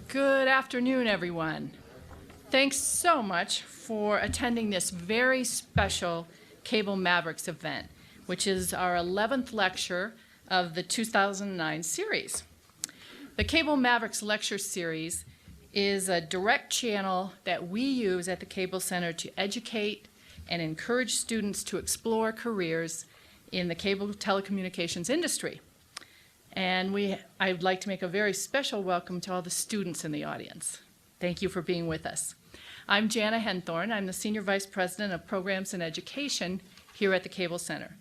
Good afternoon, everyone. Thanks so much for attending this very special Cable Mavericks event, which is our 11th lecture of the 2009 series. The Cable Mavericks lecture series is a direct channel that we use at the Cable Center to educate and encourage students to explore careers in the cable telecommunications industry. And I'd like to make a very special welcome to all the students in the audience. Thank you for being with us. I'm Jana Henthorn. I'm the Senior Vice President of Programs and Education here at the Cable Center.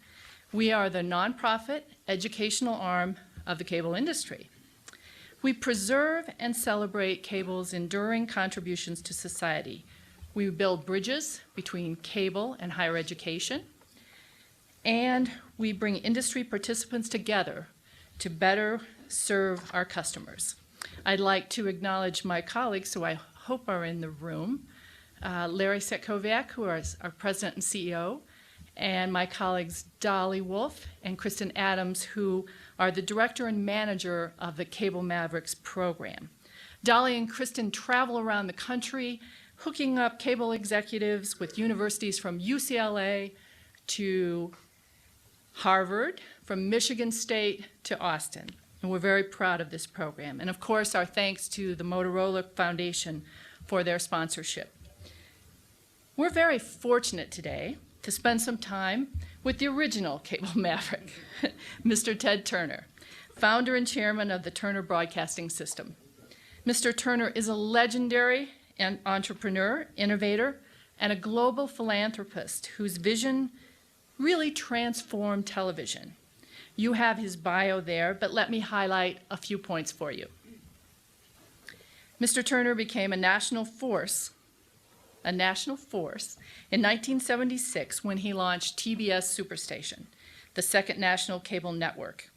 We are the nonprofit educational arm of the cable industry. We preserve and celebrate cable's enduring contributions to society. We build bridges between cable and higher education, and we bring industry participants together to better serve our customers. I'd like to acknowledge my colleagues who I hope are in the room, Larry Setkoviak, who is our President and CEO, and my colleagues Dolly Wolf and Kristen Adams, who are the Director and Manager of the Cable Mavericks program. Dolly and Kristen travel around the country, hooking up cable executives with universities from UCLA to Harvard, from Michigan State to Austin. And we're very proud of this program. And of course, our thanks to the Motorola Foundation for their sponsorship. We're very fortunate today to spend some time with the original Cable Maverick, Mr. Ted Turner, founder and chairman of the Turner Broadcasting System. Mr. Turner is a legendary entrepreneur, innovator, and a global philanthropist whose vision really transformed television. You have his bio there, but let me highlight a few points for you. Mr. Turner became a national force in 1976 when he launched TBS Superstation, the second national cable network.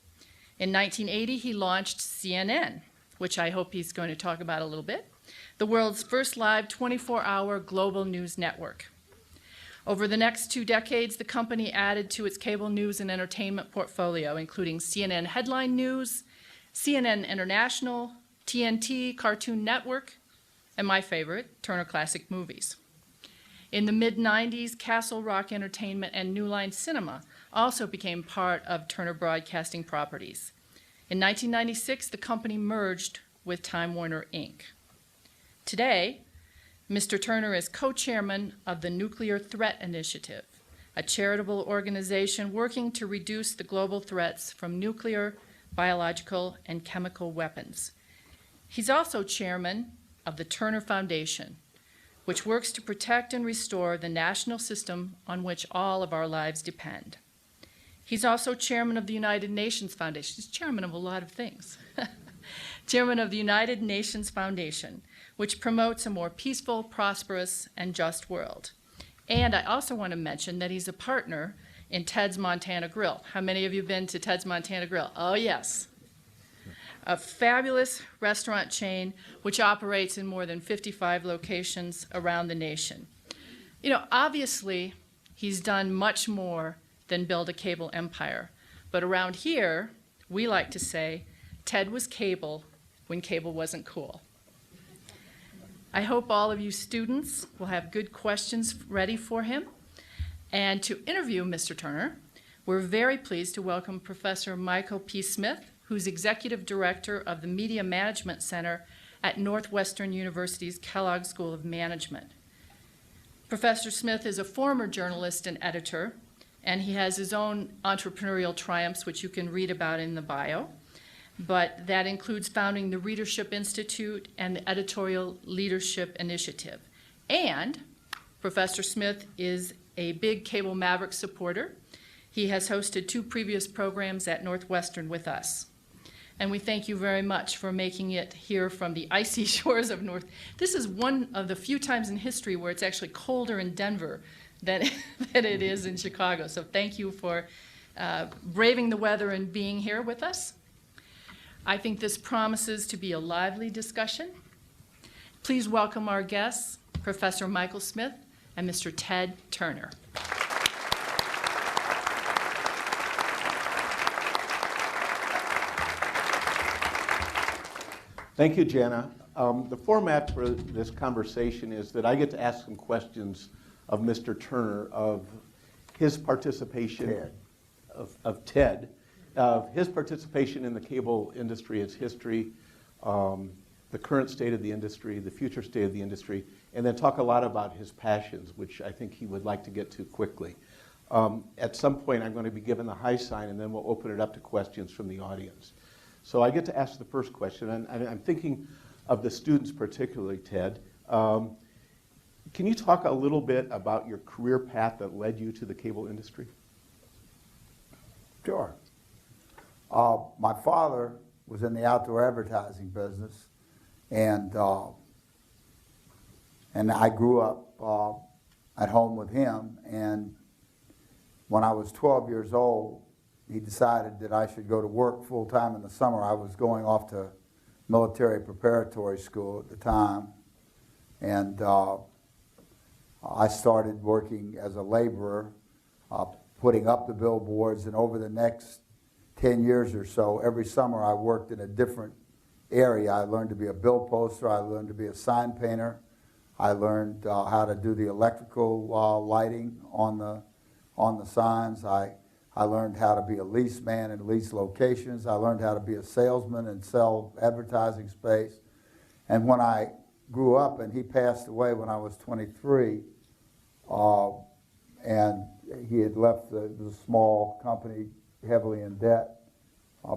In 1980, he launched CNN, which I hope he's going to talk about a little bit, the world's first live 24-hour global news network. Over the next 2 decades, the company added to its cable news and entertainment portfolio, including CNN Headline News, CNN International, TNT, Cartoon Network, and my favorite, Turner Classic Movies. In the mid-90s, Castle Rock Entertainment and New Line Cinema also became part of Turner Broadcasting Properties. In 1996, the company merged with Time Warner, Inc. Today, Mr. Turner is co-chairman of the Nuclear Threat Initiative, a charitable organization working to reduce the global threats from nuclear, biological, and chemical weapons. He's also chairman of the Turner Foundation, which works to protect and restore the national system on which all of our lives depend. He's also chairman of the United Nations Foundation. He's chairman of a lot of things. Chairman of the United Nations Foundation, which promotes a more peaceful, prosperous, and just world. And I also want to mention that he's a partner in Ted's Montana Grill. How many of you have been to Ted's Montana Grill? Oh, yes. A fabulous restaurant chain which operates in more than 55 locations around the nation. You know, obviously, he's done much more than build a cable empire. But around here, we like to say, Ted was cable when cable wasn't cool. I hope all of you students will have good questions ready for him. And to interview Mr. Turner, we're very pleased to welcome Professor Michael P. Smith, who's Executive Director of the Media Management Center at Northwestern University's Kellogg School of Management. Professor Smith is a former journalist and editor, and he has his own entrepreneurial triumphs, which you can read about in the bio. But that includes founding the Readership Institute and the Editorial Leadership Initiative. And Professor Smith is a big Cable Mavericks supporter. He has hosted 2 previous programs at Northwestern with us. And we thank you very much for making it here from the icy shores of North. This is one of the few times in history where it's actually colder in Denver than it is in Chicago. So thank you for braving the weather and being here with us. I think this promises to be a lively discussion. Please welcome our guests, Professor Michael Smith and Mr. Ted Turner. Thank you, Jana. The format for this conversation is that I get to ask some questions of Mr. Turner of his participation, Ted. of Ted, of his participation in the cable industry, its history, the current state of the industry, the future state of the industry, and then talk a lot about his passions, which I think he would like to get to quickly. At some point, I'm going to be given the high sign, and then we'll open it up to questions from the audience. So I get to ask the first question, and I'm thinking of the students particularly, Ted. Can you talk a little bit about your career path that led you to the cable industry? Sure. My father was in the outdoor advertising business, and I grew up at home with him. And when I was 12 years old, he decided that I should go to work full time in the summer. I was going off to military preparatory school at the time, and I started working as a laborer, putting up the billboards, and over the next 10 years or so, every summer I worked in a different area. I learned to be a bill poster, I learned to be a sign painter, I learned how to do the electrical lighting on the signs. I learned how to be a lease man in lease locations. I learned how to be a salesman and sell advertising space. And when I grew up, and he passed away when I was 23, and he had left the small company heavily in debt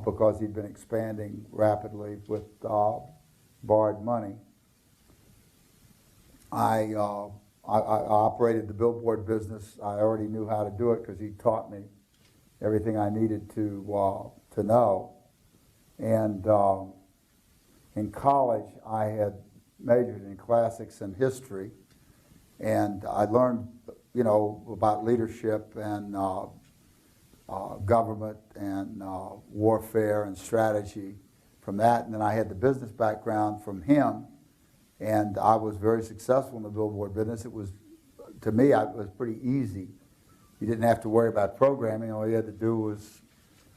because he'd been expanding rapidly with borrowed money. I operated the billboard business. I already knew how to do it because he taught me everything I needed to know. And in college, I had majored in classics and history, and I learned, about leadership and government and warfare and strategy from that. And then I had the business background from him, and I was very successful in the billboard business. It was, to me, it was pretty easy. You didn't have to worry about programming. All you had to do was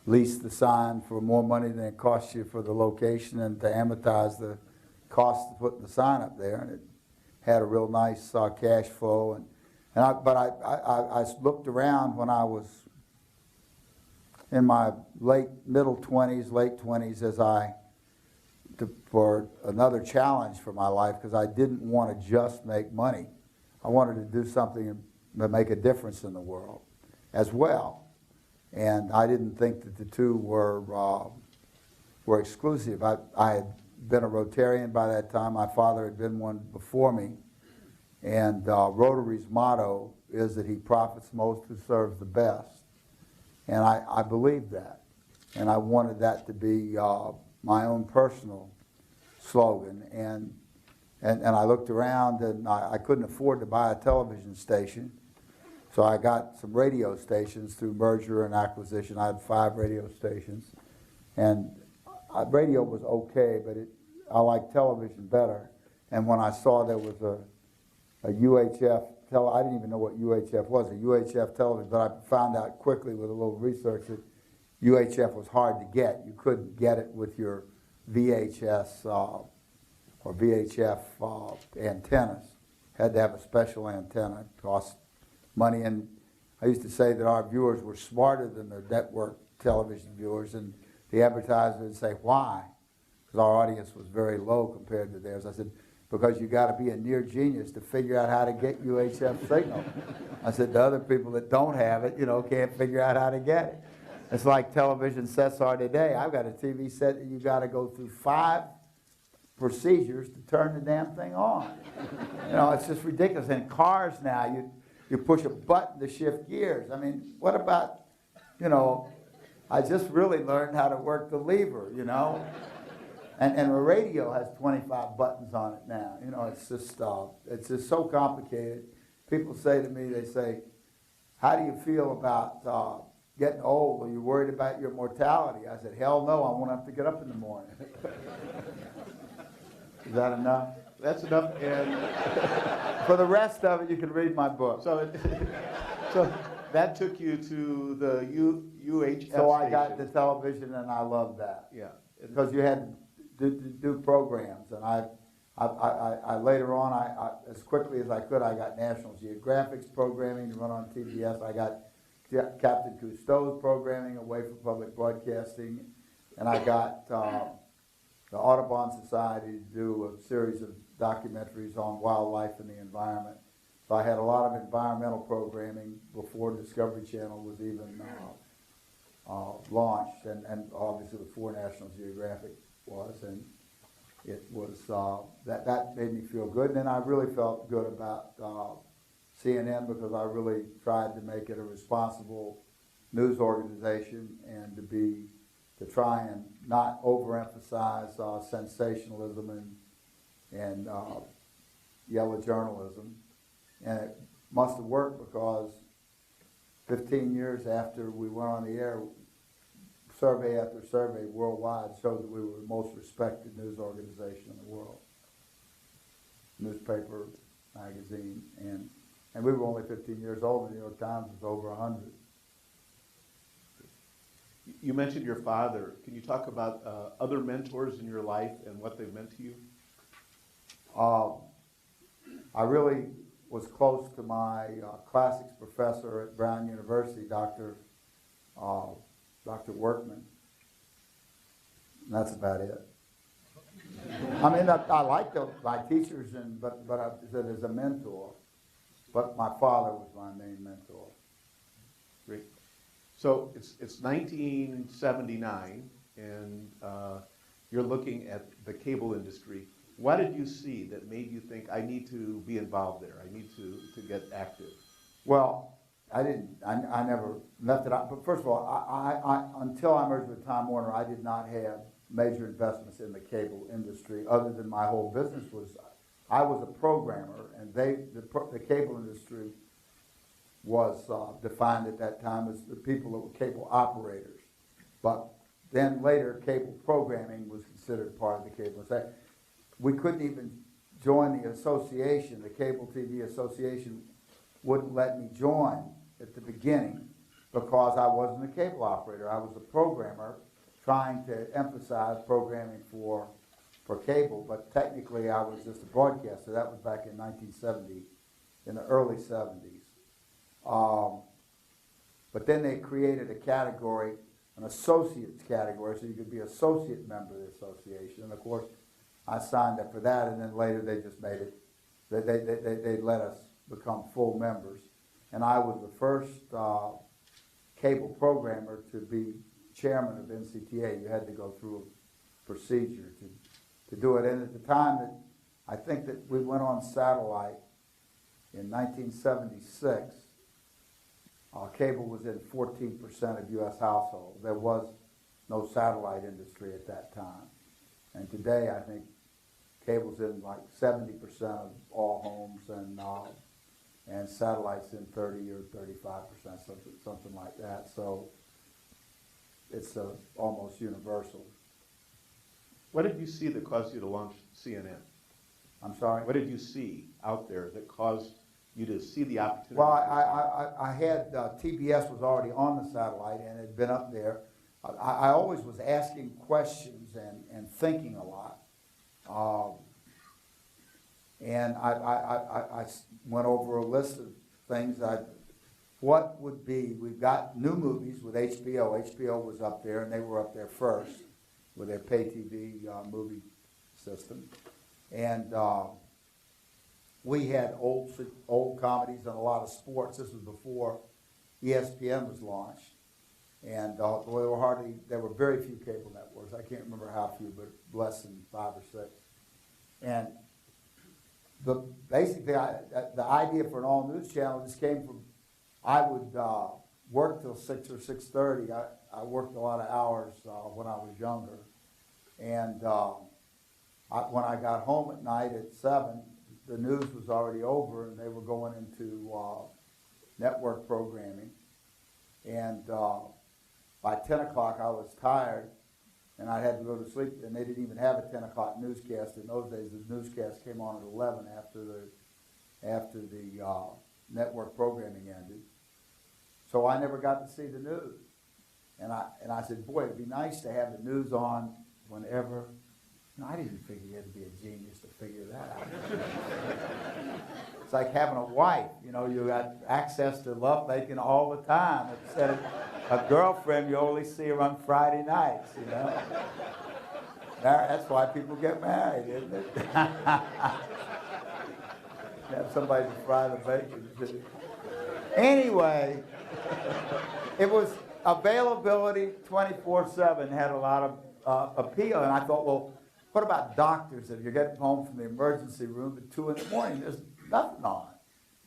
lease the sign for more money than it cost you for the location and to amortize the cost of putting the sign up there. And it had a real nice cash flow. But I looked around when I was in my middle 20s, late 20s, for another challenge for my life, because I didn't want to just make money. I wanted to do something to make a difference in the world as well. And I didn't think that the two were exclusive. I had been a Rotarian by that time. My father had been one before me. And Rotary's motto is that he profits most who serves the best. And I believed that. And I wanted that to be my own personal slogan. And I looked around, and I couldn't afford to buy a television station. So I got some radio stations through merger and acquisition. I had 5 radio stations. And radio was okay, but I liked television better. And when I saw there was a UHF, I didn't even know what UHF was, a UHF television, but I found out quickly with a little research that UHF was hard to get. You couldn't get it with your VHS or VHF antennas. Had to have a special antenna. It cost money. And I used to say that our viewers were smarter than their network television viewers, and the advertiser would say, why? Because our audience was very low compared to theirs. I said, because you got to be a near genius to figure out how to get UHF signal. I said, the other people that don't have it, can't figure out how to get it. It's like television sets are today. I've got a TV set that you got to go through 5 procedures to turn the damn thing on. It's just ridiculous. In cars now, you push a button to shift gears. I mean, what about, I just really learned how to work the lever, And a radio has 25 buttons on it now. It's just so complicated. People say to me, they say, how do you feel about getting old? Are you worried about your mortality? I said, hell no, I won't have to get up in the morning. Is that enough? That's enough. And for the rest of it, you can read my book. So that took you to the UHF So I station. got the television, and I loved that. Yeah. Because you had to do programs, and Later on, as quickly as I could, I got National Geographic's programming to run on TBS. I got Captain Cousteau's programming away from public broadcasting, and I got the Audubon Society to do a series of documentaries on wildlife and the environment. So I had a lot of environmental programming before Discovery Channel was even launched, and obviously before National Geographic was, and it was that made me feel good. And then I really felt good about CNN because I really tried to make it a responsible news organization and to try and not overemphasize sensationalism and yellow journalism. And it must have worked because 15 years after we went on the air, survey after survey worldwide showed that we were the most respected news organization in the world. Newspaper, magazine, and we were only 15 years old. The New York Times was over 100. You mentioned your father. Can you talk about other mentors in your life and what they've meant to you? I really was close to my classics professor at Brown University, Dr. Workman. And that's about it. I mean, I like my teachers, but I said as a mentor. But my father was my main mentor. Great. So it's 1979, and you're looking at the cable industry. What did you see that made you think, I need to be involved there, I need to get active? Well, I never left it out. But first of all, I until I merged with Time Warner, I did not have major investments in the cable industry other than my whole business was, I was a programmer, and the cable industry was defined at that time as the people that were cable operators. But then later, cable programming was considered part of the cable. So we couldn't even join the association. The Cable TV Association wouldn't let me join at the beginning because I wasn't a cable operator. I was a programmer trying to emphasize programming for cable, but technically I was just a broadcaster. That was back in 1970, in the early 70s. But then they created a category, an associates category, so you could be associate member of the association. And of course, I signed up for that, and then later they just made it, they let us become full members. And I was the first cable programmer to be chairman of NCTA. You had to go through a procedure to do it. And at the time that, I think that we went on satellite in 1976, cable was in 14% of U.S. households. There was no satellite industry at that time. And today, I think cable's in like 70% of all homes, and satellites in 30 or 35%, something like that. So it's almost universal. What did you see that caused you to launch CNN? I'm sorry? What did you see out there that caused you to see the opportunity? Well, I had, TBS was already on the satellite and had been up there. I always was asking questions and thinking a lot. And I went over a list of things. What would be, we've got new movies with HBO. HBO was up there, and they were up there first with their pay TV movie system. And we had old comedies and a lot of sports. This was before ESPN was launched. And there were very few cable networks. I can't remember how few, but less than 5 or 6. And basically, the idea for an all-news channel just came from, I would work till 6 or 6:30. I worked a lot of hours when I was younger. And when I got home at night at 7, the news was already over, and they were going into network programming. And by 10 o'clock, I was tired, and I had to go to sleep, and they didn't even have a 10 o'clock newscast. In those days, the newscast came on at 11 after the network programming ended. So I never got to see the news. And I said, boy, it'd be nice to have the news on whenever No, I didn't figure you had to be a genius to figure that out. It's like having a wife, you know, you got access to lovemaking all the time. Instead of a girlfriend, you only see her on Friday nights, you know. That's why people get married, isn't it? Have somebody to fry the bacon. Anyway, it was availability 24/7 had a lot of appeal, and I thought, well, what about doctors? If you're getting home from the emergency room at 2 in the morning, there's nothing on.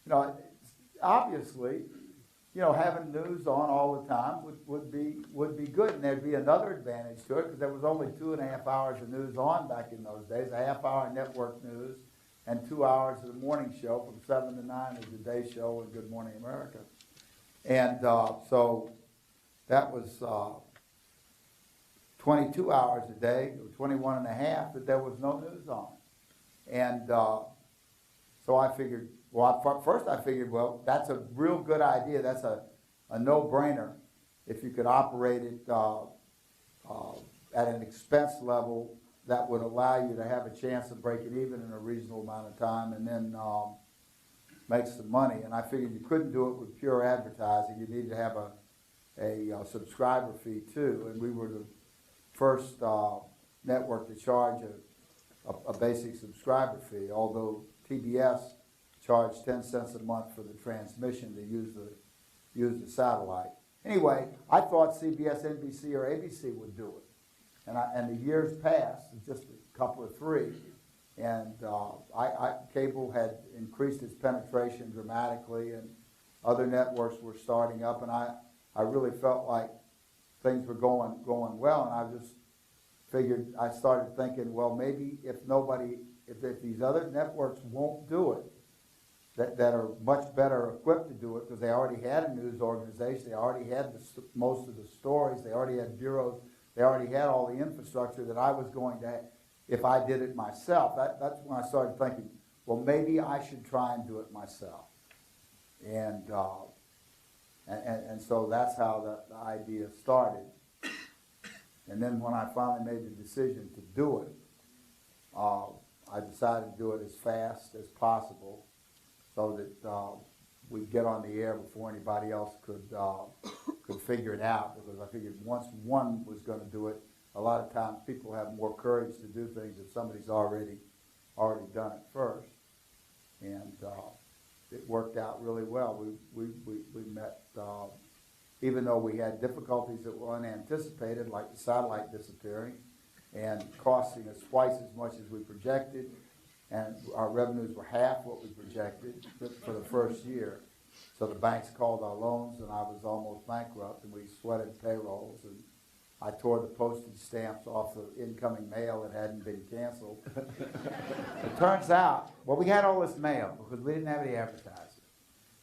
You know, obviously, you know, having news on all the time would be good, and there'd be another advantage to it because there was only 2.5 hours of news on back in those days, a half-hour network news, and 2 hours of the morning show from 7 to 9 is the day show and Good Morning America, and so that was 22 hours a day, or 21 and a half, that there was no news on. And so I figured, well, first I figured, well, that's a real good idea. That's a no-brainer if you could operate it at an expense level that would allow you to have a chance of breaking even in a reasonable amount of time and then make some money. And I figured you couldn't do it with pure advertising. You needed to have a subscriber fee too, and we were the first network to charge a basic subscriber fee, although TBS charged 10 cents a month for the transmission to use the satellite. Anyway, I thought CBS, NBC, or ABC would do it, and the years passed, just a couple of three, and cable had increased its penetration dramatically, and other networks were starting up, and I really felt like things were going well, and I just figured, I started thinking, well, maybe if these other networks won't do it, that are much better equipped to do it, because they already had a news organization, they already had most of the stories, they already had bureaus, they already had all the infrastructure that I was going to have if I did it myself. That's when I started thinking, well, maybe I should try and do it myself. And so that's how the idea started. And then when I finally made the decision to do it, I decided to do it as fast as possible so that we'd get on the air before anybody else could figure it out. Because I figured once one was going to do it, a lot of times people have more courage to do things if somebody's already done it first. And it worked out really well. We met, even though we had difficulties that were unanticipated, like the satellite disappearing and costing us twice as much as we projected, and our revenues were half what we projected for the first year. So the banks called our loans, and I was almost bankrupt, and we sweated payrolls, and I tore the postage stamps off the incoming mail that hadn't been canceled. It turns out, well, we had all this mail because we didn't have any advertising.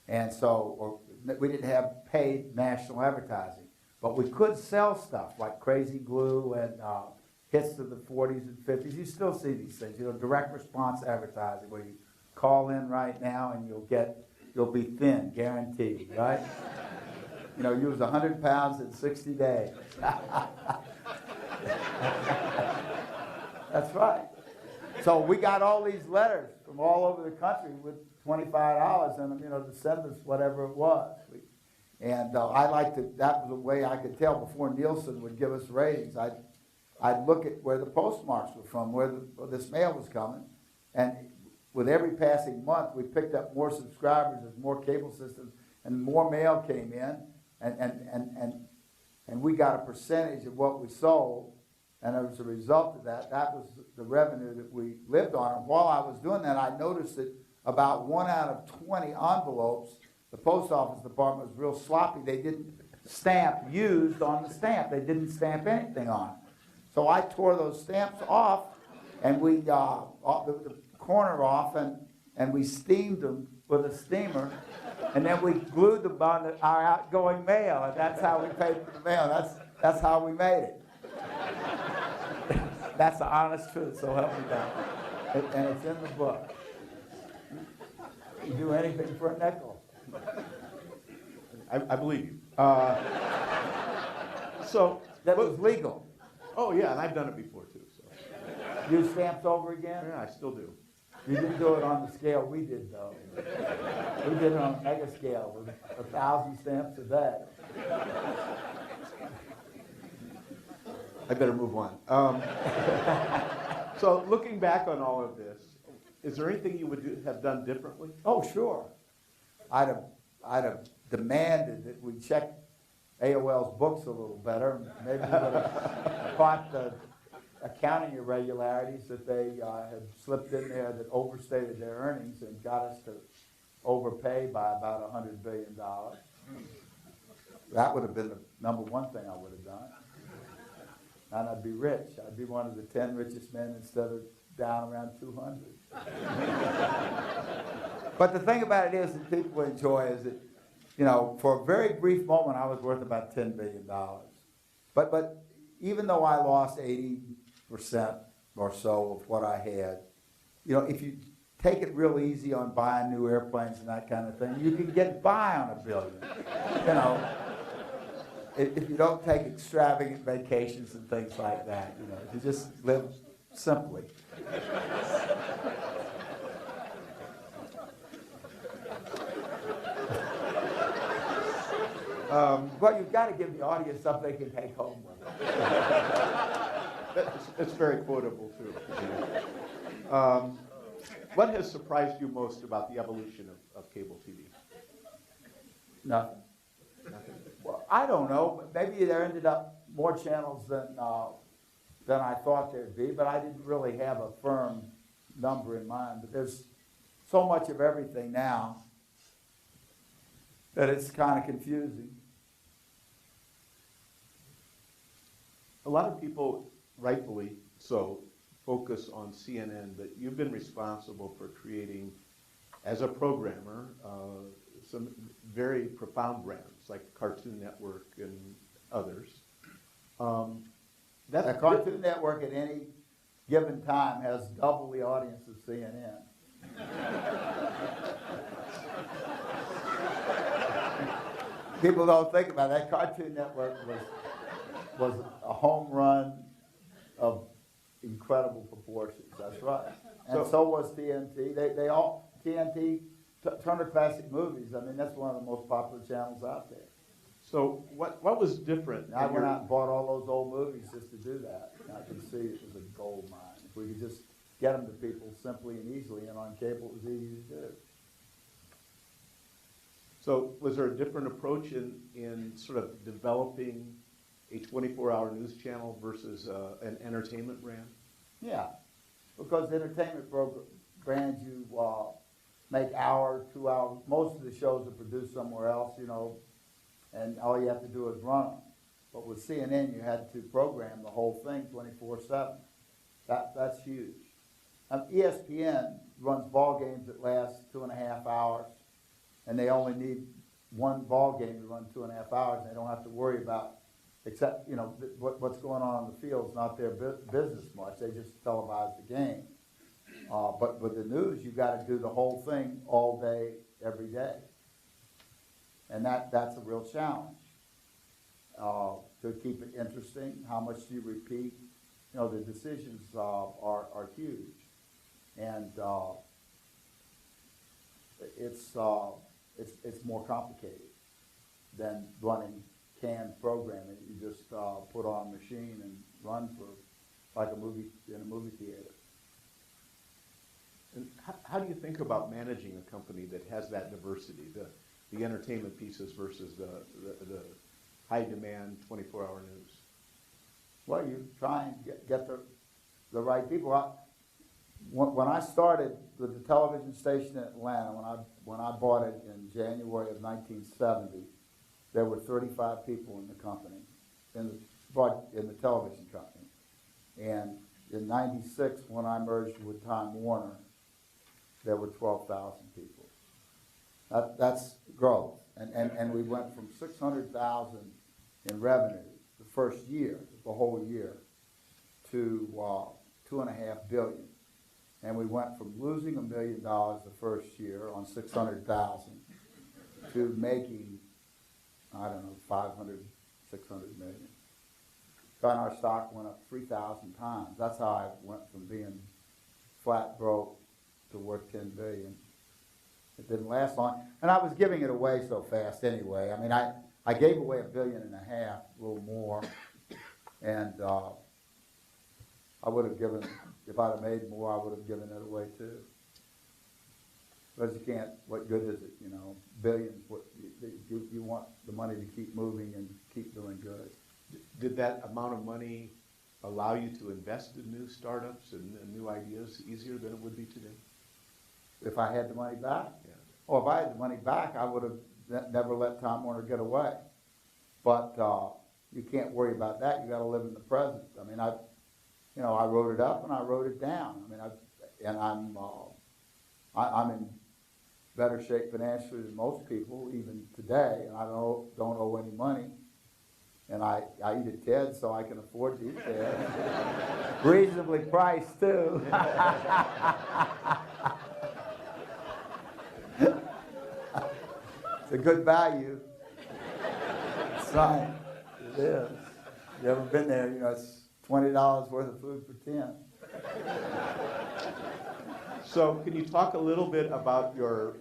And so we didn't have paid national advertising. But we could sell stuff like Crazy Glue and hits of the 40s and 50s. You still see these things, you know, direct response advertising where you call in right now and you'll be thin, guaranteed, right? You know, you lose 100 pounds in 60 days. That's right. So we got all these letters from all over the country with $25 in them, you know, to send us whatever it was. And I liked it. That was a way I could tell before Nielsen would give us ratings. I'd look at where the postmarks were from, where this mail was coming. And with every passing month, we picked up more subscribers as more cable systems and more mail came in. And we got a percentage of what we sold, and as a result of that, that was the revenue that we lived on. And while I was doing that, I noticed that about 1 out of 20 envelopes, the post office department was real sloppy. They didn't stamp used on the stamp. They didn't stamp anything on it. So I tore those stamps off, and we the corner off, and we steamed them with a steamer. And then we glued them on our outgoing mail, and that's how we paid for the mail. That's how we made it. That's the honest truth, so help me God. And it's in the book. You do anything for a nickel. I believe you. So that was legal. Oh yeah, and I've done it before too. So use stamps over again? Yeah, I still do. You didn't do it on the scale we did, though. We did it on a mega scale with 1,000 stamps a day. I better move on. So looking back on all of this, is there anything you would have done differently? Oh, sure. I'd have demanded that we check AOL's books a little better. Maybe we would have caught the accounting irregularities that they had slipped in there that overstated their earnings and got us to overpay by about $100 billion. That would have been the number one thing I would have done. And I'd be rich. I'd be one of the 10 richest men instead of down around 200. But the thing about it is that people enjoy is that, you know, for a very brief moment, I was worth about $10 billion. But even though I lost 80% or so of what I had, you know, if you take it real easy on buying new airplanes and that kind of thing, you can get by on $1 billion. You know, if you don't take extravagant vacations and things like that, you know, if you just live simply. Well, you've got to give the audience something they can take home with them. It's very quotable, too. What has surprised you most about the evolution of cable TV? Nothing. Well, I don't know. Maybe there ended up more channels than I thought there'd be, but I didn't really have a firm number in mind. But there's so much of everything now that it's kind of confusing. A lot of people, rightfully so, focus on CNN, but you've been responsible for creating, as a programmer, some very profound brands like Cartoon Network and others. The Cartoon Network at any given time has double the audience of CNN. People don't think about it. That Cartoon Network was a home run of incredible proportions. That's right. And so was TNT. They all TNT, Turner Classic Movies. I mean, that's one of the most popular channels out there. So what was different? I went out and bought all those old movies just to do that. And I could see it was a gold mine. If we could just get them to people simply and easily, and on cable it was easy to do. So was there a different approach in sort of developing a 24-hour news channel versus an entertainment brand? Yeah, because entertainment brands, you make hour, 2 hour, most of the shows are produced somewhere else, you know, and all you have to do is run them. But with CNN, you had to program the whole thing 24/7. That's huge. ESPN runs ball games that last 2.5 hours, and they only need one ball game to run 2.5 hours, and they don't have to worry about, except, you know, what's going on the field is not their business much. They just televise the game. But with the news, you've got to do the whole thing all day, every day. And that's a real challenge. To keep it interesting, how much do you repeat? You know, the decisions are huge. And it's more complicated than running canned programming. You just put on a machine and run for like a movie in a movie theater. And how do you think about managing a company that has that diversity, the entertainment pieces versus the high demand 24-hour news? Well, you try and get the right people. When I started with the television station in Atlanta, when I bought it in January of 1970, there were 35 people in the company, in the television company. And in '96, when I merged with Time Warner, there were 12,000 people. That's growth. And we went from 600,000 in revenue the first year, the whole year, to $2.5 billion. And we went from losing $1 million the first year on 600,000 to making, I don't know, 500, 600 million. and our stock went up 3,000 times. That's how I went from being flat broke to worth $10 billion. It didn't last long, and I was giving it away so fast anyway. I mean, I gave away $1.5 billion, a little more, and I would have given, if I'd have made more, I would have given it away too. Because you can't, what good is it, you know, billions, you want the money to keep moving and keep doing good. Did that amount of money allow you to invest in new startups and new ideas easier than it would be today? If I had the money back? Yeah. Oh, if I had the money back, I would have never let Time Warner get away. But you can't worry about that. You got to live in the present. I mean, I wrote it up and I wrote it down. I mean, I'm in better shape financially than most people, even today, and I don't owe any money. And I eat at Ted, so I can afford to eat there. Reasonably priced, too. It's a good value. It's right. It is. You ever been there? You know, it's $20 worth of food for 10. So can you talk a little bit about your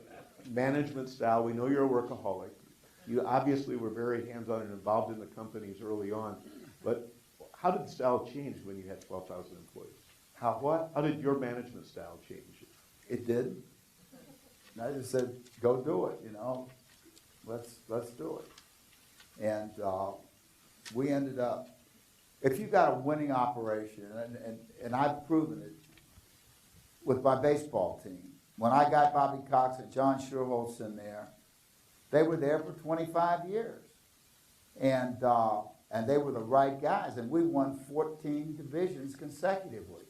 management style? We know you're a workaholic. You obviously were very hands-on and involved in the companies early on, but how did the style change when you had 12,000 employees? How what? How did your management style change? It did. And I just said, go do it, you know. Let's do it. And we ended up, if you got a winning operation, and I've proven it with my baseball team. When I got Bobby Cox and John Schuerholz in there, they were there for 25 years. And they were the right guys, and we won 14 divisions consecutively.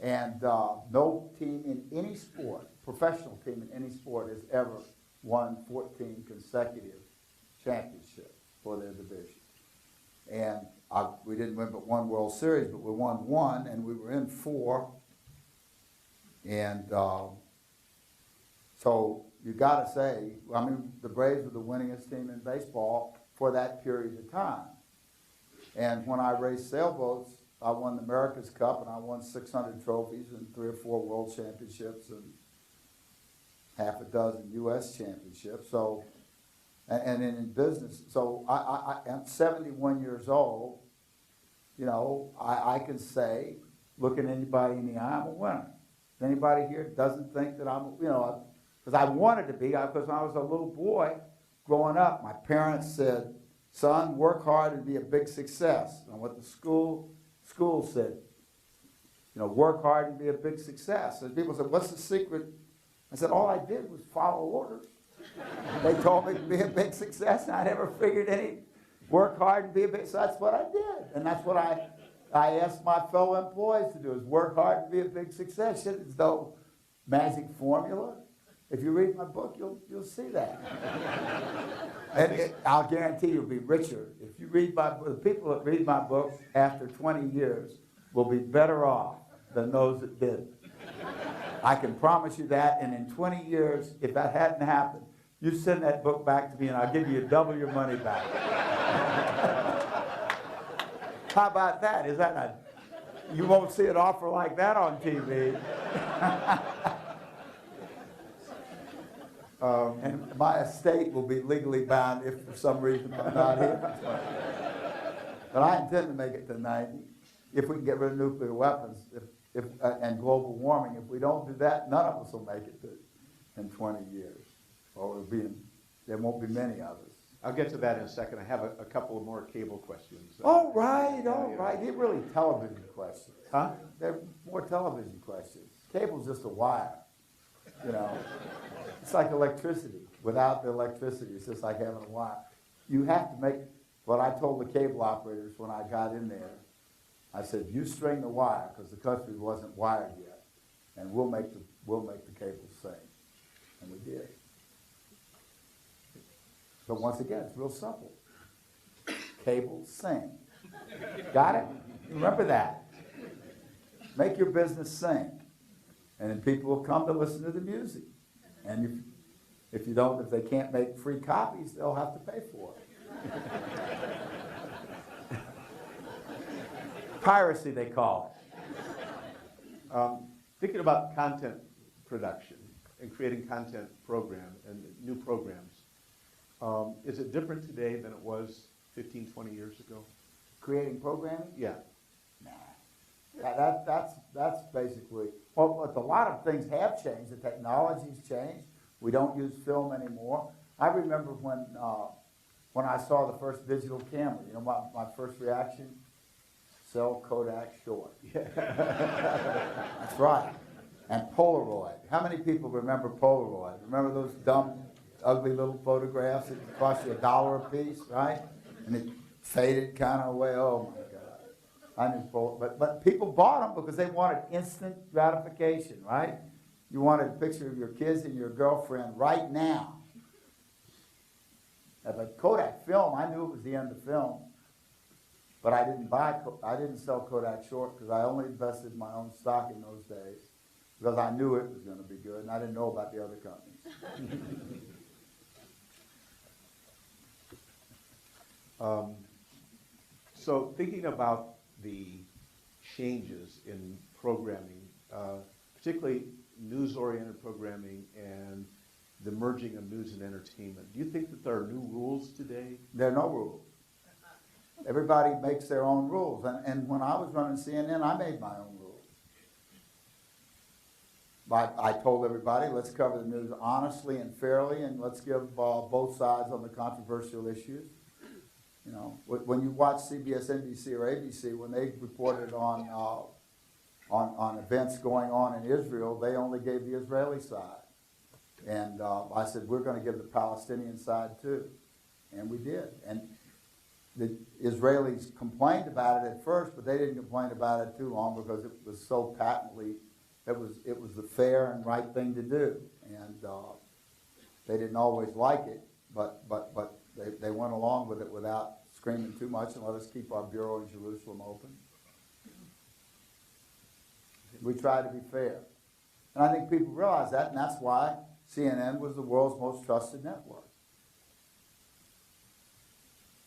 And no team in any sport, professional team in any sport, has ever won 14 consecutive championships for their division. And we didn't win but one World Series, but we won one, and we were in 4. And so you got to say, I mean, the Braves were the winningest team in baseball for that period of time. And when I raced sailboats, I won the America's Cup, and I won 600 trophies and 3 or 4 world championships and half a dozen U.S. championships. So, and in business, so I'm 71 years old. You know, I can say, looking anybody in the eye, I'm a winner. Anybody here doesn't think that I'm, you know, because I wanted to be, because when I was a little boy growing up, my parents said, son, work hard and be a big success. And what the school said, you know, work hard and be a big success. And people said, what's the secret? I said, all I did was follow orders. They told me to be a big success, and I never figured any, work hard and be a big, so that's what I did. And that's what I asked my fellow employees to do, is work hard and be a big success. It's no magic formula. If you read my book, you'll see that. And I'll guarantee you'll be richer. If you read my book, the people that read my book after 20 years will be better off than those that didn't. I can promise you that, and in 20 years, if that hadn't happened, you send that book back to me and I'll give you double your money back. How about that? Is that not, you won't see an offer like that on TV. And my estate will be legally bound if for some reason I'm not here. But I intend to make it to 90 if we can get rid of nuclear weapons and global warming. If we don't do that, none of us will make it in 20 years. Or there won't be many of us. I'll get to that in a second. I have a couple of more cable questions. All right. They're really television questions. Huh? They're more television questions. Cable's just a wire, you know. It's like electricity. Without the electricity, it's just like having a wire. You have to make, what I told the cable operators when I got in there, I said, you string the wire, because the country wasn't wired yet, and we'll make the cable sing. And we did. So once again, it's real simple. Cable sing. Got it? Remember that. Make your business sing. And then people will come to listen to the music. And if they can't make free copies, they'll have to pay for it. Piracy, they call Thinking about content production and creating content program and new programs, is it different today than it was 15, 20 years ago? it. Creating programming? Yeah. Nah. That's basically, well, look, a lot of things have changed. The technology's changed. We don't use film anymore. I remember when I saw the first digital camera, you know, my first reaction, sell Kodak short. That's right. And Polaroid. How many people remember Polaroid? Remember those dumb, ugly little photographs that cost you $1 a piece, right? And it faded kind of away. Oh my God. I knew Polaroid. But people bought them because they wanted instant gratification, right? You wanted a picture of your kids and your girlfriend right now. But Kodak film, I knew it was the end of film. But I didn't sell Kodak short because I only invested my own stock in those days because I knew it was going to be good and I didn't know about the other companies. So thinking about the changes in programming, particularly news-oriented programming and the merging of news and entertainment, do you think that there are new rules today? There are no rules. Everybody makes their own rules. And when I was running CNN, I made my own rules. I told everybody, let's cover the news honestly and fairly, and let's give both sides on the controversial issues. You know, when you watch CBS, NBC, or ABC, when they reported on events going on in Israel, they only gave the Israeli side. And I said, we're going to give the Palestinian side too. And we did. And the Israelis complained about it at first, but they didn't complain about it too long because it was so patently, it was the fair and right thing to do. And they didn't always like it, but they went along with it without screaming too much and let us keep our bureau in Jerusalem open. We tried to be fair. And I think people realize that, and that's why CNN was the world's most trusted network.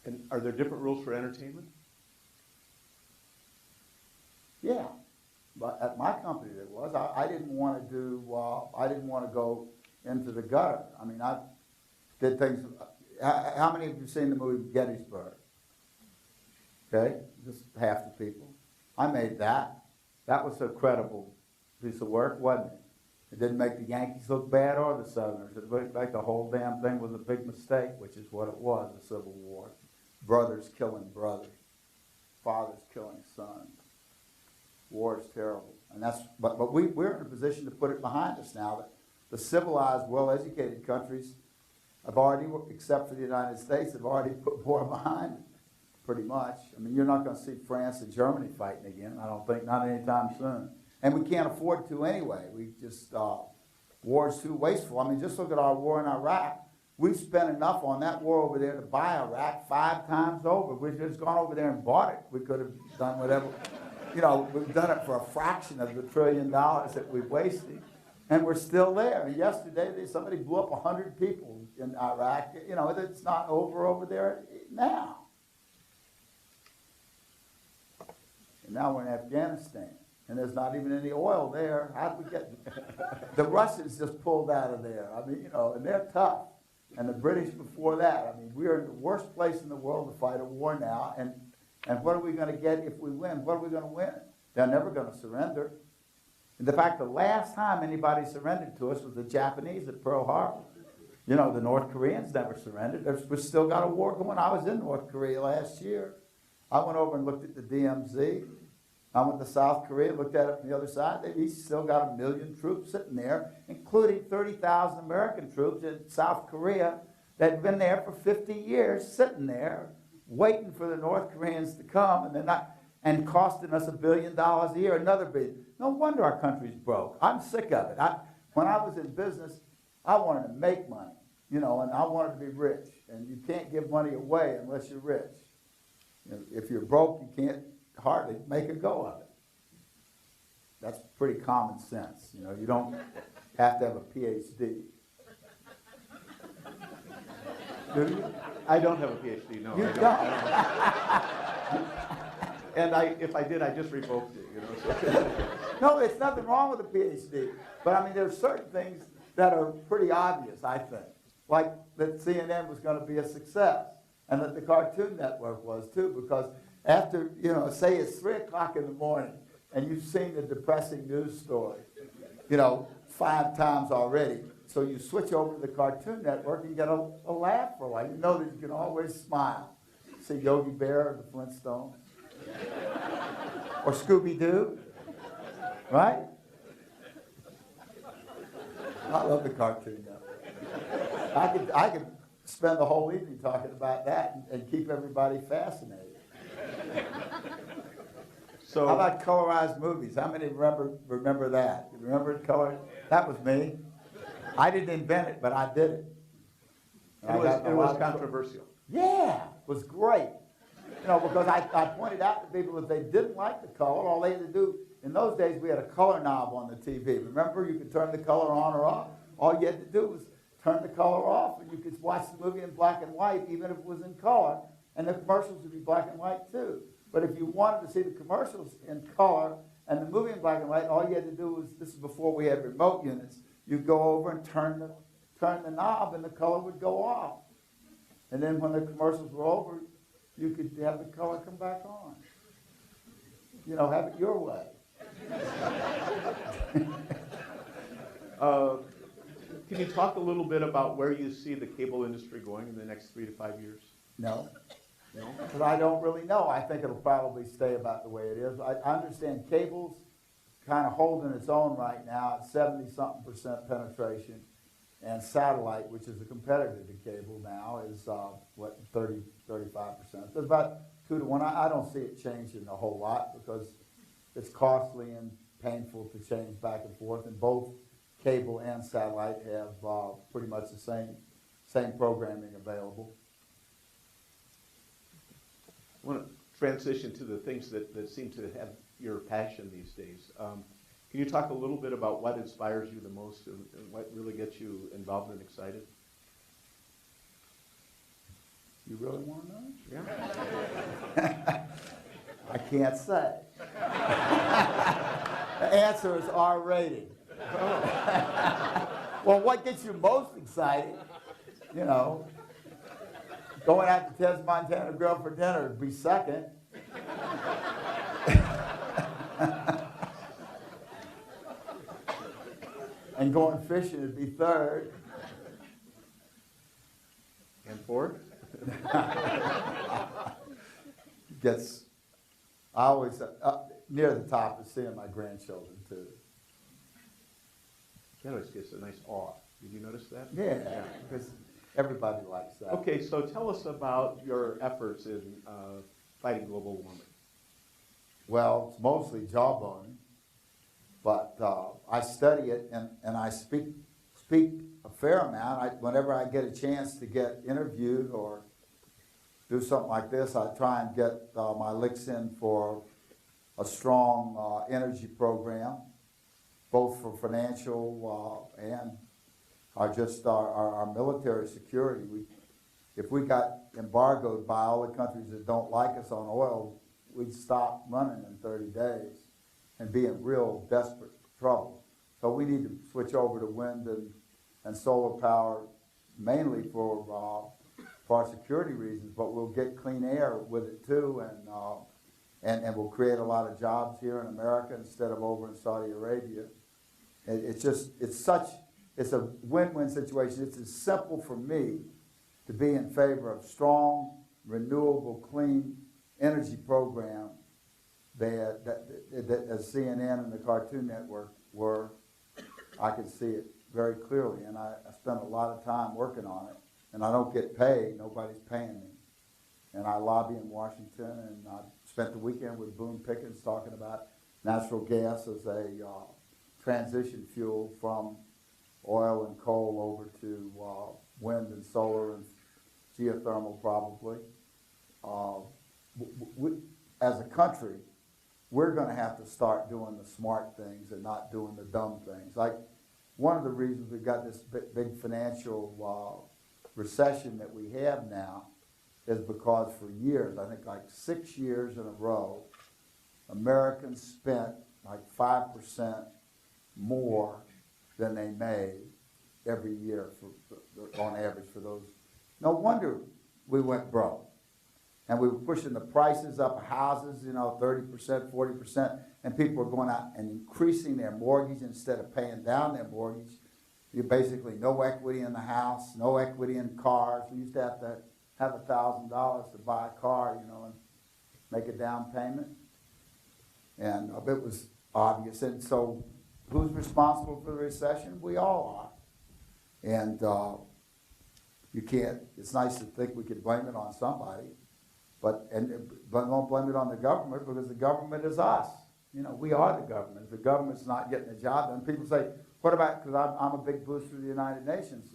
And are there different rules for entertainment? Yeah, but at my company there was. I didn't want to do. I didn't want to go into the gutter. I mean, I did things. How many of you seen the movie Gettysburg? Okay, just half the people. I made that. That was a credible piece of work, wasn't it? It didn't make the Yankees look bad or the Southerners. It looked like the whole damn thing was a big mistake, which is what it was, a civil war. Brothers killing brothers, fathers killing sons. War is terrible. And but we're in a position to put it behind us now that the civilized, well-educated countries have already, except for the United States, have already put war behind it, pretty much. I mean, you're not going to see France and Germany fighting again, I don't think, not anytime soon. And we can't afford to anyway. We just, war is too wasteful. I mean, just look at our war in Iraq. We've spent enough on that war over there to buy Iraq 5 times over. We've just gone over there and bought it. We could have done whatever. You know, we've done it for a fraction of the $1 trillion that we've wasted. And we're still there. Yesterday, somebody blew up 100 people in Iraq. You know, it's not over there now. And now we're in Afghanistan. And there's not even any oil there. How did we get? The Russians just pulled out of there. I mean, you know, and they're tough. And the British before that. I mean, we're in the worst place in the world to fight a war now. And what are we going to get if we win? What are we going to win? They're never going to surrender. And the fact, the last time anybody surrendered to us was the Japanese at Pearl Harbor. You know, the North Koreans never surrendered. We've still got a war going. I was in North Korea last year. I went over and looked at the DMZ. I went to South Korea, looked at it from the other side. They've still got 1 million troops sitting there, including 30,000 American troops in South Korea that had been there for 50 years, sitting there, waiting for the North Koreans to come, and they're not, and costing us $1 billion a year, another billion. No wonder our country's broke. I'm sick of it. When I was in business, I wanted to make money, you know, and I wanted to be rich. And you can't give money away unless you're rich. You know, if you're broke, you can't hardly make a go of it. That's pretty common sense. You know, you don't have to have a PhD. Do you? I don't have a PhD, no. You I don't. And if I did, I just revoked it, you know. So. No, it's nothing wrong with a PhD. But I mean, there's certain things that are pretty obvious, I think. Like that CNN was going to be a success, and that the Cartoon Network was too, because after, you know, say it's 3 o'clock in the morning, and you've seen the depressing news story, you know, 5 times already. So you switch over to the Cartoon Network and you get a laugh for a while. You know that you can always smile. See Yogi Bear or the Flintstones. Or Scooby-Doo. Right? I love the Cartoon Network. I could spend the whole evening talking about that and keep everybody fascinated. So, how about colorized movies? How many remember that? You remember color? That was me. I didn't invent it, but I did it. And it was controversial. Yeah, it was great. You know, because I pointed out to people if they didn't like the color, all they had to do, in those days we had a color knob on the TV. Remember, you could turn the color on or off. All you had to do was turn the color off, and you could watch the movie in black and white, even if it was in color, and the commercials would be black and white too. But if you wanted to see the commercials in color and the movie in black and white, all you had to do was, this is before we had remote units, you'd go over and turn the knob and the color would go off. And then when the commercials were over, you could have the color come back on. You know, have it your way. Can you talk a little bit about where you see the cable industry going in the next 3 to 5 years? No. No? Because I don't really know. I think it'll probably stay about the way it is. I understand cable's kind of holding its own right now at 70-something% penetration. And satellite, which is a competitor to cable now, is 30, 35%. There's about 2 to 1. I don't see it changing a whole lot because it's costly and painful to change back and forth. And both cable and satellite have pretty much the same programming available. I want to transition to the things that seem to have your passion these days. Can you talk a little bit about what inspires you the most and what really gets you involved and excited? You really want to know? Yeah. I can't say. The answer is R-rated. Well, what gets you most excited, you know, going out to Ted's Montana Grill for dinner would be second. And going fishing would be third. And fourth? I always, near the top is seeing my grandchildren too. That always gets a nice awe. Did you notice that? Yeah, because everybody likes that. Okay, so tell us about your efforts in fighting global warming. Well, it's mostly jawbone, but I study it and I speak a fair amount. Whenever I get a chance to get interviewed or do something like this, I try and get my licks in for a strong energy program, both for financial and our military security. If we got embargoed by all the countries that don't like us on oil, we'd stop running in 30 days and be in real desperate trouble. So we need to switch over to wind and solar power mainly for our security reasons, but we'll get clean air with it too, and we'll create a lot of jobs here in America instead of over in Saudi Arabia. It's a win-win situation. It's as simple for me to be in favor of strong, renewable, clean energy program that as CNN and the Cartoon Network were. I can see it very clearly, and I spent a lot of time working on it, and I don't get paid. Nobody's paying me. And I lobby in Washington, and I spent the weekend with Boone Pickens talking about natural gas as a transition fuel from oil and coal over to wind and solar and geothermal probably. As a country, we're going to have to start doing the smart things and not doing the dumb things. Like one of the reasons we've got this big financial recession that we have now is because for years, I think like 6 years in a row, Americans spent like 5% more than they made every year on average for those. No wonder we went broke. And we were pushing the prices up of houses, 30%, 40%, and people were going out and increasing their mortgage instead of paying down their mortgage. You basically no equity in the house, no equity in cars. We used to have $1,000 to buy a car, and make a down payment. And it was obvious. And so who's responsible for the recession? We all are. And you can't, it's nice to think we could blame it on somebody, but don't blame it on the government, because the government is us. We are the government. If the government's not getting the job done, people say, what about, because I'm a big booster of the United Nations.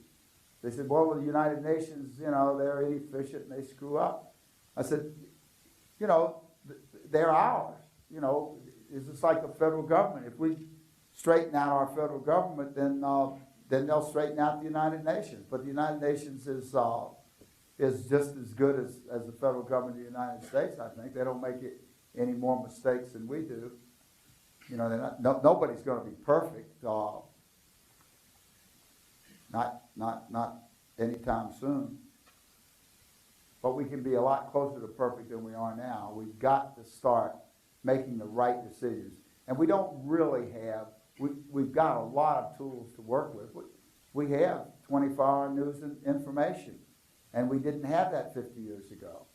They said, well, the United Nations, they're inefficient and they screw up. I said, they're ours. It's just like the federal government. If we straighten out our federal government, then they'll straighten out the United Nations. But the United Nations is just as good as the federal government of the United States, I think. They don't make any more mistakes than we do. Nobody's going to be perfect. Not anytime soon. But we can be a lot closer to perfect than we are now. We've got to start making the right decisions. And we don't really have, we've got a lot of tools to work with. We have 24-hour news and information. And we didn't have that 50 years ago.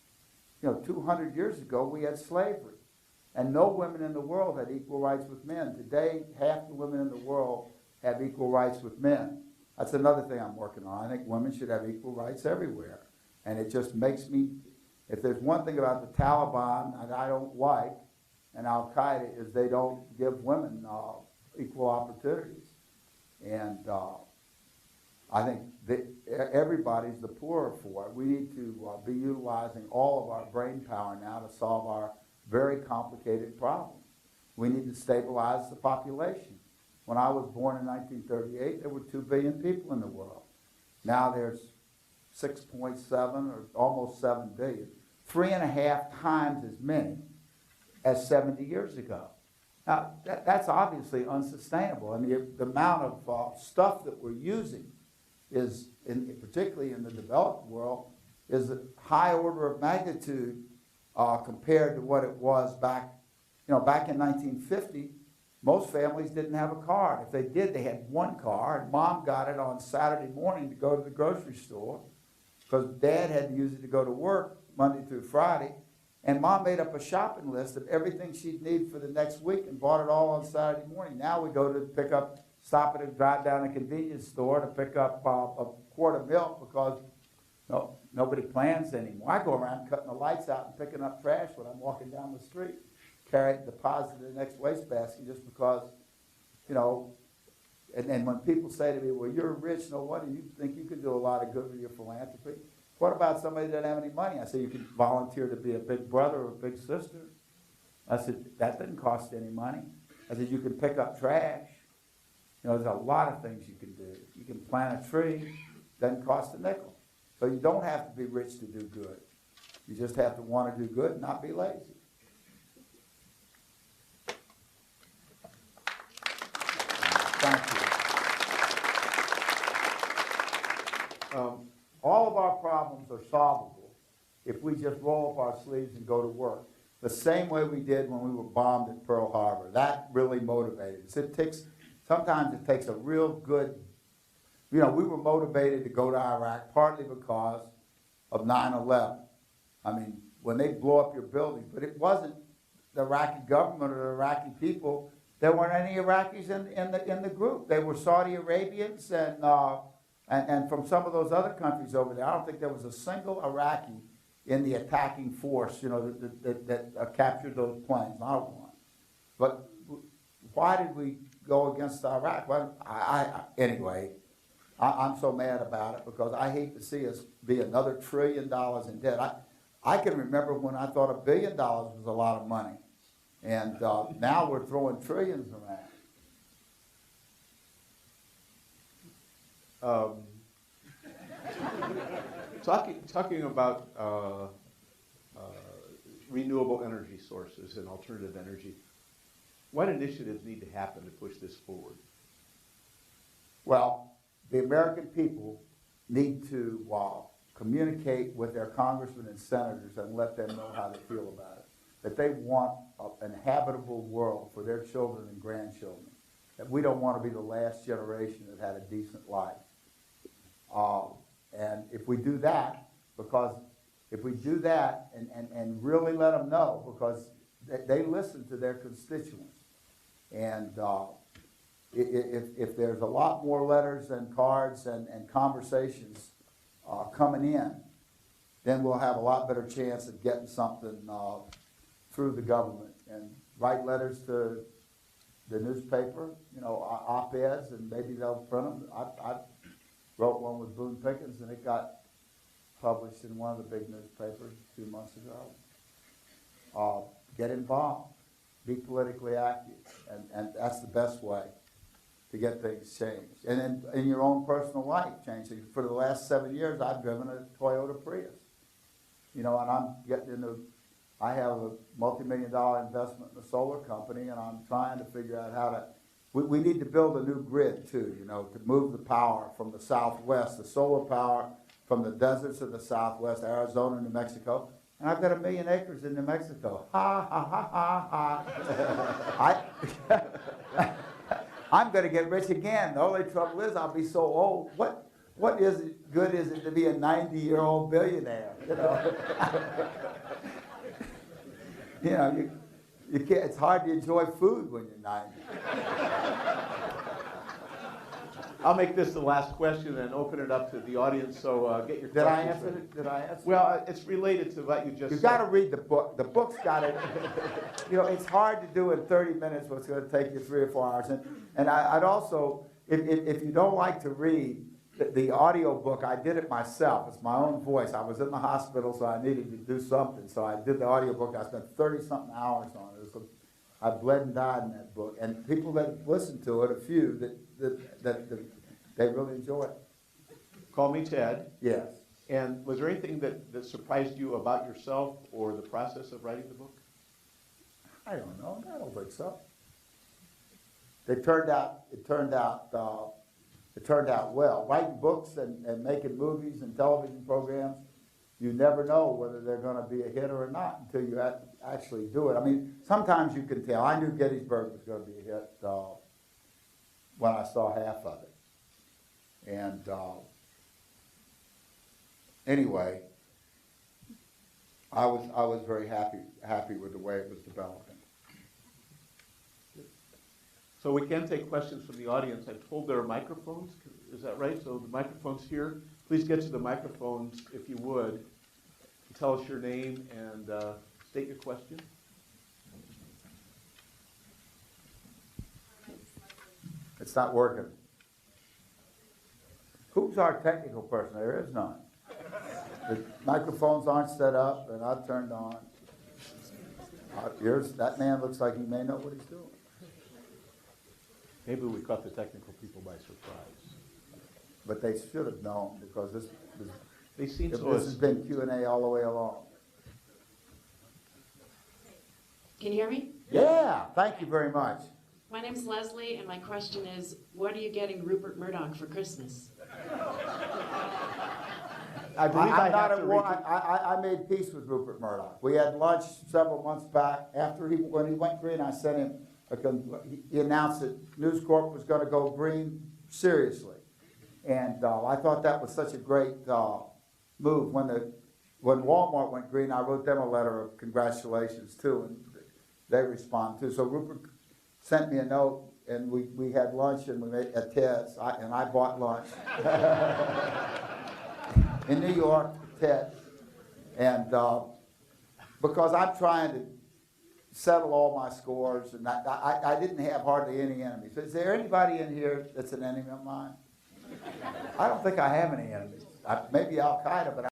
200 years ago, we had slavery. And no women in the world had equal rights with men. Today, half the women in the world have equal rights with men. That's another thing I'm working on. I think women should have equal rights everywhere. And it just makes me, if there's one thing about the Taliban that I don't like, and Al-Qaeda, is they don't give women equal opportunities. And I think that everybody's the poorer for it. We need to be utilizing all of our brain power now to solve our very complicated problems. We need to stabilize the population. When I was born in 1938, there were 2 billion people in the world. Now there's 6.7 or almost 7 billion, 3.5 times as many as 70 years ago. Now, that's obviously unsustainable. I mean, the amount of stuff that we're using is, particularly in the developed world, is a high order of magnitude compared to what it was back, back in 1950. Most families didn't have a car. If they did, they had one car, and Mom got it on Saturday morning to go to the grocery store, because Dad had to use it to go to work Monday through Friday. And Mom made up a shopping list of everything she'd need for the next week and bought it all on Saturday morning. Now we go to stop at a drive down a convenience store to pick up a quart of milk, because nobody plans anymore. I go around cutting the lights out and picking up trash when I'm walking down the street, carry it, deposit it in the next wastebasket, just because, and when people say to me, well, you're rich, no wonder you think you can do a lot of good with your philanthropy. What about somebody that doesn't have any money? I said, you can volunteer to be a big brother or a big sister. I said, that didn't cost any money. I said, you can pick up trash. There's a lot of things you can do. You can plant a tree, doesn't cost a nickel. So you don't have to be rich to do good. You just have to want to do good and not be lazy. Thank you. All of our problems are solvable if we just roll up our sleeves and go to work. The same way we did when we were bombed at Pearl Harbor. That really motivated us. Sometimes it takes a real good, we were motivated to go to Iraq partly because of 9/11. I mean, when they blow up your building, but it wasn't the Iraqi government or the Iraqi people. There weren't any Iraqis in the group. They were Saudi Arabians and from some of those other countries over there. I don't think there was a single Iraqi in the attacking force, that captured those planes. Not one. But why did we go against Iraq? Well, anyway, I'm so mad about it because I hate to see us be another $1 trillion in debt. I can remember when I thought $1 billion was a lot of money. And now we're throwing trillions around. Talking about renewable energy sources and alternative energy. What initiatives need to happen to push this forward? Well, the American people need to communicate with their congressmen and senators and let them know how they feel about it. That they want an habitable world for their children and grandchildren. That we don't want to be the last generation that had a decent life. And if we do that, and really let them know, because they listen to their constituents. And if there's a lot more letters and cards and conversations coming in, then we'll have a lot better chance of getting something through the government. And write letters to the newspaper, op-eds, and maybe they'll print them. I wrote one with Boone Pickens, and it got published in one of the big newspapers a few months ago. Get involved. Be politically active. And that's the best way to get things changed. And then in your own personal life, change. For the last 7 years, I've driven a Toyota Prius. And I'm getting into, I have a multi-million-dollar investment in a solar company, and I'm trying to figure out how to, we need to build a new grid too, to move the power from the Southwest, the solar power from the deserts of the Southwest, Arizona, New Mexico. And I've got 1 million acres in New Mexico. Ha, ha, ha, ha, ha. I'm going to get rich again. The only trouble is I'll be so old. What is it, good is it to be a 90-year-old billionaire? You can't, it's hard to enjoy food when you're 90. I'll make this the last question and open it up to the audience, so get your Did I questions answer ready. it? Did I answer it? Well, it's related to what you just You've said. got to read the book. The book's got it. It's hard to do in 30 minutes what's going to take you 3 or 4 hours. And I'd also, if you don't like to read, the audio book, I did it myself. It's my own voice. I was in the hospital, so I needed to do something. So I did the audio book. I spent 30-something hours on it. I bled and died in that book. And people that listened to it, a few, that they really enjoy it. Call me Ted. Yes. And was there anything that surprised you about yourself or the process of writing the book? I don't know. I don't think so. It turned out well. Writing books and making movies and television programs, you never know whether they're going to be a hit or not until you actually do it. I mean, sometimes you can tell. I knew Gettysburg was going to be a hit when I saw half of it. And anyway, I was very happy with the way it was developing. So we can take questions from the audience. I'm told there are microphones. Is that right? So the microphone's here. Please get to the microphones if you would. Tell us your name and state your question. It's not working. Who's our technical person? There is none. The microphones aren't set up, and I turned on. That man looks like he may know what he's doing. Maybe we caught the technical people by surprise. But they should have known, because this They seem so. has been Q&A all the way along. Can you hear me? Yeah, thank you very much. My name's Leslie, and my question is, what are you getting Rupert Murdoch for Christmas? I believe I I'm not have at to war. repeat. I made peace with Rupert Murdoch. We had lunch several months back. When he went green, I sent him, he announced that News Corp was going to go green seriously. And I thought that was such a great move. When Walmart went green, I wrote them a letter of congratulations too, and they responded too. So Rupert sent me a note, and we had lunch, and we made at Ted's, and I bought lunch in New York, Ted, and because I'm trying to settle all my scores, and I didn't have hardly any enemies. Is there anybody in here that's an enemy of mine? I don't think I have any enemies. Maybe Al Qaeda, but